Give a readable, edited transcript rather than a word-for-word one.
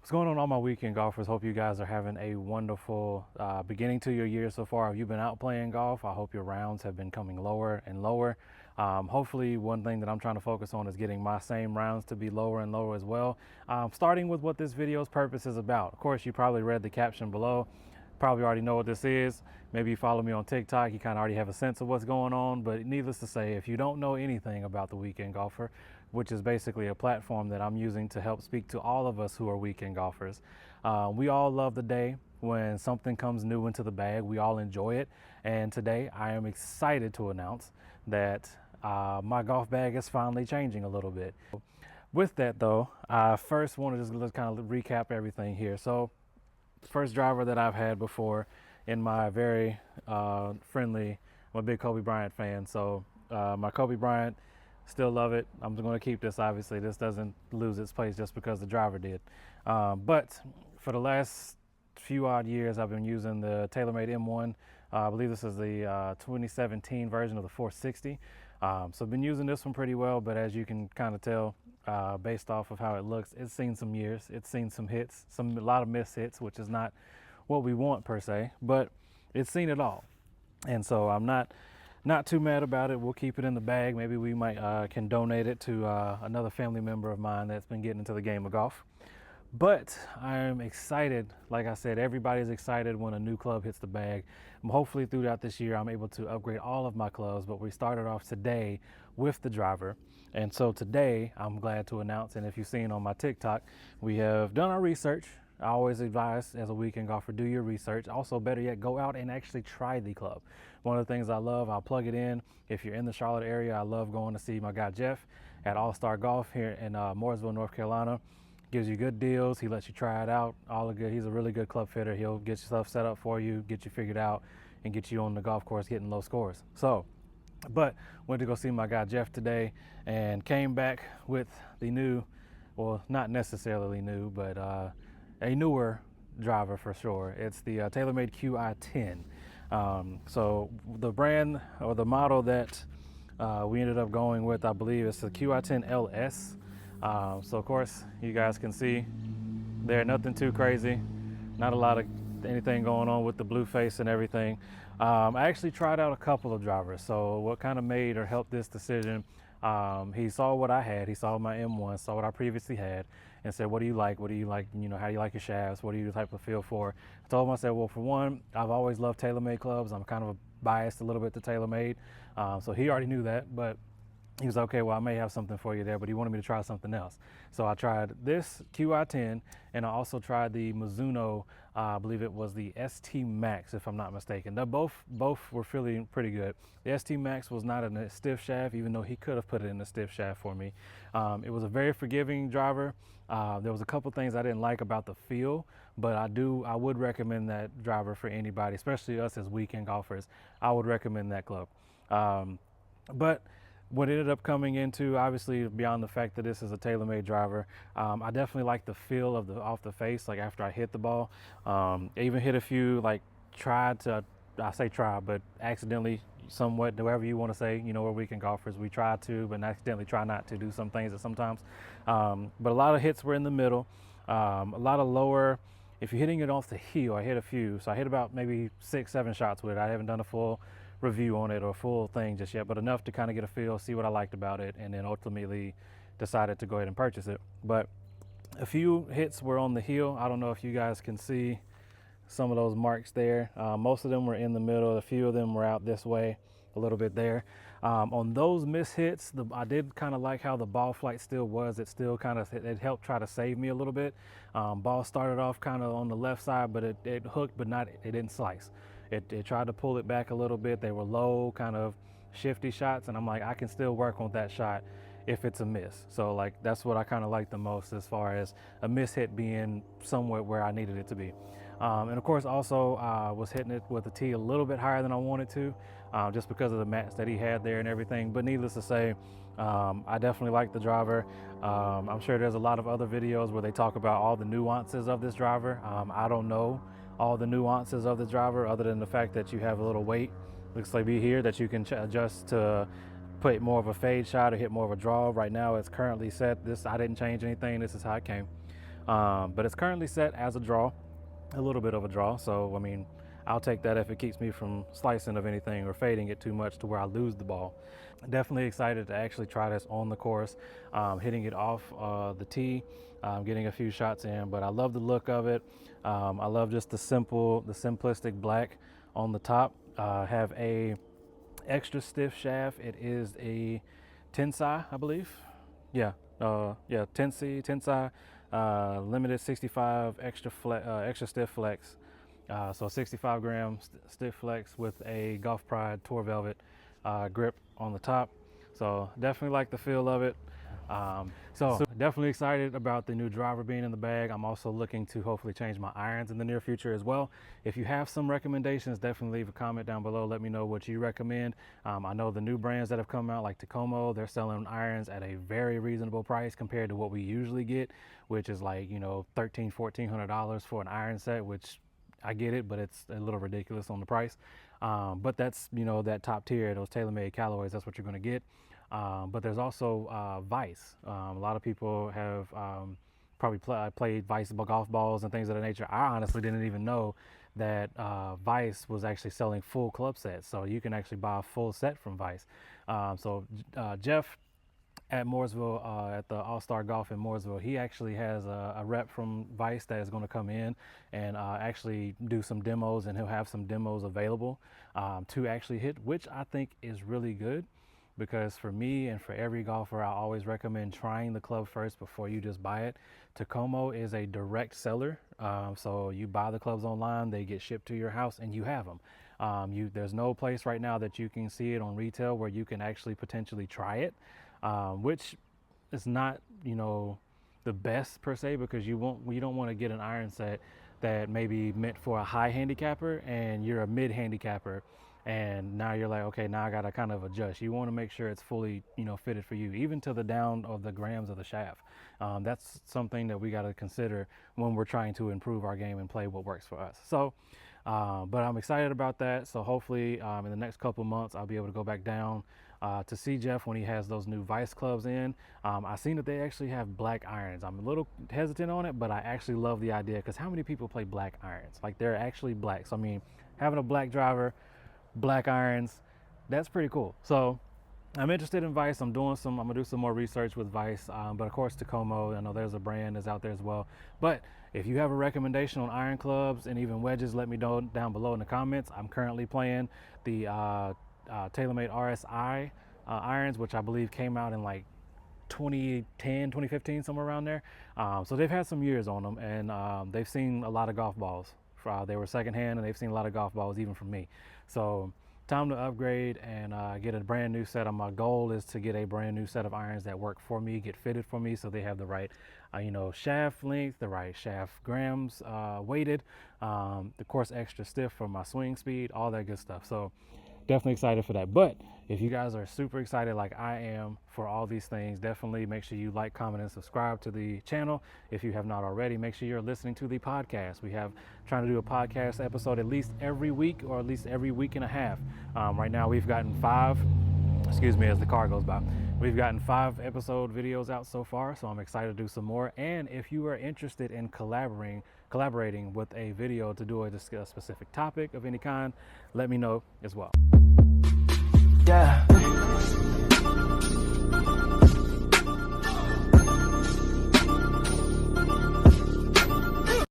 What's going on, all my weekend golfers? Hope you guys are having a wonderful beginning to your year so far. Have you been out playing golf? I hope your rounds have been coming lower and lower. Hopefully, one thing that I'm trying to focus on is getting my same rounds to be lower and lower as well. Starting with what this video's purpose is about. Of course, you probably read the caption below. Probably already know what this is. Maybe you follow me on TikTok, you kind of already have a sense of what's going on. But needless to say, if you don't know anything about the weekend golfer, which is basically a platform that I'm using to help speak to all of us who are weekend golfers, we all love the day when something comes new into the bag. We all enjoy it. And today I am excited to announce that my golf bag is finally changing a little bit. With that though, I first want to just kind of recap everything here. So first driver that I've had before in my very friendly, I'm a big Kobe Bryant fan, so my Kobe Bryant, still love it. I'm going to keep this, obviously. This doesn't lose its place just because the driver did. But for the last few odd years, I've been using the TaylorMade M1. I believe this is the 2017 version of the 460. So I've been using this one pretty well, but as you can kind of tell, based off of how it looks, it's seen some years. It's seen some hits, a lot of missed hits, which is not what we want per se, but it's seen it all. And so I'm not too mad about it. We'll keep it in the bag. Maybe we might can donate it to another family member of mine that's been getting into the game of golf. But I'm excited. Like I said, everybody's excited when a new club hits the bag. Hopefully throughout this year, I'm able to upgrade all of my clubs, but we started off today with the driver. And so today I'm glad to announce, and if you've seen on my TikTok, we have done our research. I always advise as a weekend golfer, do your research. Also, better yet, go out and actually try the club. One of the things I love, I'll plug it in. If you're in the Charlotte area, I love going to see my guy Jeff at All-Star Golf here in Mooresville, North Carolina. Gives you good deals. He lets you try it out. All good. He's a really good club fitter. He'll get stuff set up for you, get you figured out, and get you on the golf course getting low scores. So, but went to go see my guy Jeff today and came back with the new, well, not necessarily new, but a newer driver for sure. It's the TaylorMade QI10. So the brand or the model that we ended up going with, I believe, is the QI10 LS. So of course you guys can see there, nothing too crazy, not a lot of anything going on with the blue face and everything. I actually tried out a couple of drivers. So what kind of made or helped this decision, he saw what I had, he saw my M1, saw what I previously had, and said, what do you like, you know, how do you like your shafts, what do you type of feel for? I told him, I said, well, for one, I've always loved TaylorMade clubs. I'm kind of biased a little bit to TaylorMade, so he already knew that, but he was okay, well, I may have something for you there, but he wanted me to try something else. So I tried this QI10, and I also tried the Mizuno, I believe it was the ST Max, if I'm not mistaken. They're both were feeling pretty good. The ST Max was not in a stiff shaft, even though he could have put it in a stiff shaft for me. It was a very forgiving driver. There was a couple things I didn't like about the feel, but I would recommend that driver for anybody, especially us as weekend golfers. I would recommend that club. But what ended up coming into, obviously, beyond the fact that this is a TaylorMade driver, I definitely like the feel of the off the face, like after I hit the ball. I even hit a few, like I say try, but accidentally, somewhat, whatever you want to say, you know, we're weekend golfers, we try to, but accidentally try not to do some things at sometimes. But a lot of hits were in the middle, a lot of lower. If you're hitting it off the heel, I hit a few. So I hit about maybe 6-7 shots with it. I haven't done a full review on it or full thing just yet, but enough to kind of get a feel, see what I liked about it, and then ultimately decided to go ahead and purchase it. But a few hits were on the heel. I don't know if you guys can see some of those marks there. Most of them were in the middle. A few of them were out this way, a little bit there. On those miss hits, I did kind of like how the ball flight still was. It still kind of, it helped try to save me a little bit. Ball started off kind of on the left side, but it hooked, but it didn't slice. It tried to pull it back a little bit. They were low, kind of shifty shots, and I'm like, I can still work on that shot if it's a miss. So like, that's what I kind of like the most, as far as a miss hit being somewhere where I needed it to be. And of course, also was hitting it with the tee a little bit higher than I wanted to, just because of the match that he had there and everything. But needless to say, I definitely like the driver. I'm sure there's a lot of other videos where they talk about all the nuances of this driver. I don't know all the nuances of the driver, other than the fact that you have a little weight, looks like here, that you can adjust to put more of a fade shot or hit more of a draw. Right now it's currently set. I didn't change anything. This is how it came. But it's currently set as a draw, a little bit of a draw. So, I mean, I'll take that if it keeps me from slicing of anything or fading it too much to where I lose the ball. Definitely excited to actually try this on the course, hitting it off the tee, getting a few shots in. But I love the look of it. I love just the simplistic black on the top. Have a extra stiff shaft. It is a Tensai, I believe. Yeah, Tensai, limited 65 extra stiff flex. So 65 gram stiff flex with a Golf Pride Tour Velvet grip on the top. So definitely like the feel of it. So definitely excited about the new driver being in the bag. I'm also looking to hopefully change my irons in the near future as well. If you have some recommendations, definitely leave a comment down below. Let me know what you recommend. I know the new brands that have come out like Tacomo, they're selling irons at a very reasonable price compared to what we usually get, which is like, you know, $1,400 for an iron set, which I get it, but it's a little ridiculous on the price. But that's, you know, that top tier, those TaylorMade Callaway's, that's what you're going to get. But there's also Vice. A lot of people have probably played Vice golf balls and things of that nature. I honestly didn't even know that Vice was actually selling full club sets. So you can actually buy a full set from Vice. Jeff at Mooresville, at the All-Star Golf in Mooresville, he actually has a rep from Vice that is going to come in and actually do some demos, and he'll have some demos available to actually hit, which I think is really good. Because for me and for every golfer, I always recommend trying the club first before you just buy it. Tacomo is a direct seller. So you buy the clubs online, they get shipped to your house, and you have them. There's no place right now that you can see it on retail where you can actually potentially try it, which is not, you know, the best per se, because you don't want to get an iron set that may be meant for a high handicapper and you're a mid handicapper. And now you're like, okay, now I got to kind of adjust. You want to make sure it's fully, you know, fitted for you, even to the down of the grams of the shaft. That's something that we got to consider when we're trying to improve our game and play what works for us. So, but I'm excited about that. So hopefully in the next couple months, I'll be able to go back down to see Jeff when he has those new Vice clubs in. I've seen that they actually have black irons. I'm a little hesitant on it, but I actually love the idea, because how many people play black irons? Like, they're actually black. So, I mean, having a black driver, black irons, that's pretty cool. So I'm interested in Vice. I'm gonna do some more research with Vice, but of course Tacomo, I know there's a brand that's out there as well. But if you have a recommendation on iron clubs and even wedges, let me know down below in the comments. I'm currently playing the TaylorMade RSI irons, which I believe came out in like 2010, 2015, somewhere around there. So they've had some years on them, and they've seen a lot of golf balls. They were secondhand, and they've seen a lot of golf balls even from me. So time to upgrade and get a brand new set. My goal is to get a brand new set of irons that work for me, get fitted for me, so they have the right you know, shaft length, the right shaft grams weighted, of course extra stiff for my swing speed, all that good stuff. So definitely excited for that. But if you guys are super excited like I am for all these things, definitely make sure you like, comment, and subscribe to the channel. If you have not already, make sure you're listening to the podcast. We have trying to do a podcast episode at least every week, or at least every week and a half. Right now we've gotten 5, excuse me as the car goes by, we've gotten 5 episode videos out so far, so I'm excited to do some more. And if you are interested in collaborating with a video to do a specific topic of any kind, let me know as well. Yeah.